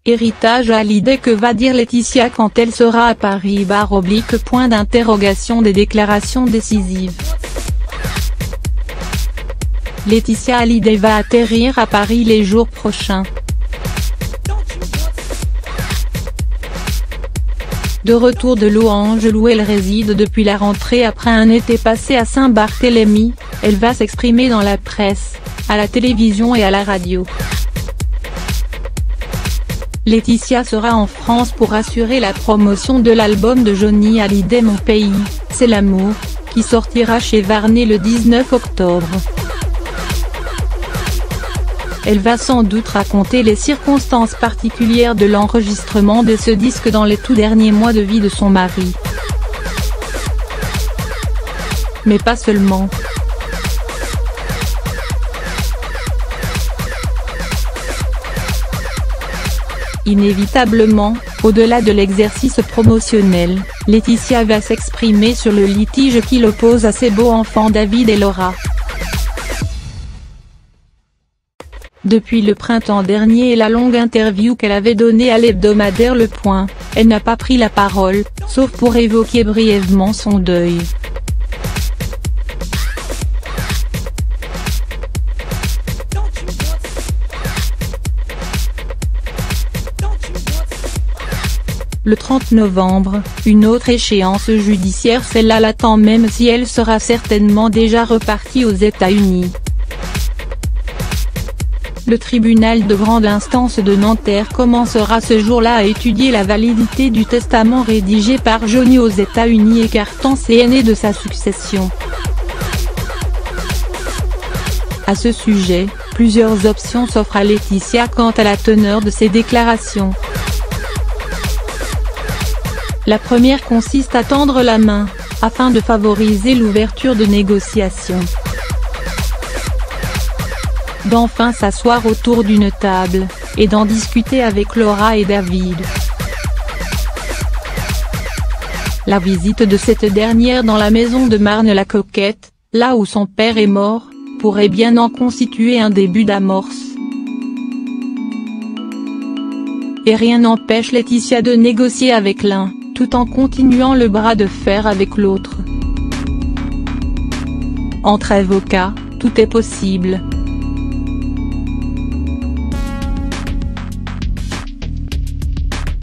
héritage à Hallyday. Que va dire Laetitia quand elle sera à Paris ? Point d'interrogation. Des déclarations décisives. Laetitia Hallyday va atterrir à Paris les jours prochains. De retour de Loange où elle réside depuis la rentrée après un été passé à Saint-Barthélemy, elle va s'exprimer dans la presse, à la télévision et à la radio. Laetitia sera en France pour assurer la promotion de l'album de Johnny Hallyday Mon pays, c'est l'amour, qui sortira chez Varney le 19 octobre. Elle va sans doute raconter les circonstances particulières de l'enregistrement de ce disque dans les tout derniers mois de vie de son mari. Mais pas seulement. Inévitablement, au-delà de l'exercice promotionnel, Laetitia va s'exprimer sur le litige qui l'oppose à ses beaux-enfants David et Laura. Depuis le printemps dernier et la longue interview qu'elle avait donnée à l'hebdomadaire Le Point, elle n'a pas pris la parole, sauf pour évoquer brièvement son deuil. Le 30 novembre, une autre échéance judiciaire, celle-là l'attend même si elle sera certainement déjà repartie aux États-Unis. Le tribunal de grande instance de Nanterre commencera ce jour-là à étudier la validité du testament rédigé par Johnny aux États-Unis écartant ses aînés de sa succession. À ce sujet, plusieurs options s'offrent à Laetitia quant à la teneur de ses déclarations. La première consiste à tendre la main, afin de favoriser l'ouverture de négociations. D'enfin s'asseoir autour d'une table, et d'en discuter avec Laura et David. La visite de cette dernière dans la maison de Marne-la-Coquette, là où son père est mort, pourrait bien en constituer un début d'amorce. Et rien n'empêche Laetitia de négocier avec l'un, tout en continuant le bras de fer avec l'autre. Entre avocats, tout est possible.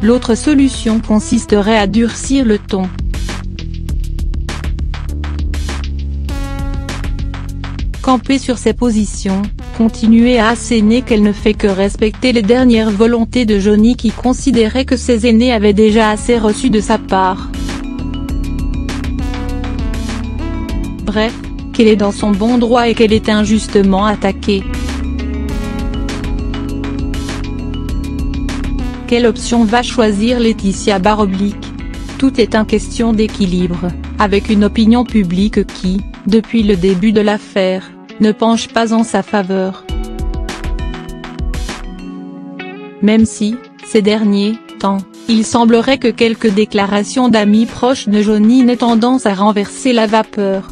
L'autre solution consisterait à durcir le ton. Camper sur ses positions, continuer à asséner qu'elle ne fait que respecter les dernières volontés de Johnny qui considérait que ses aînés avaient déjà assez reçu de sa part. Bref, qu'elle est dans son bon droit et qu'elle est injustement attaquée. Quelle option va choisir Laetitia ? Tout est une question d'équilibre, avec une opinion publique qui, depuis le début de l'affaire, ne penche pas en sa faveur. Même si, ces derniers temps, il semblerait que quelques déclarations d'amis proches de Johnny n'aient tendance à renverser la vapeur.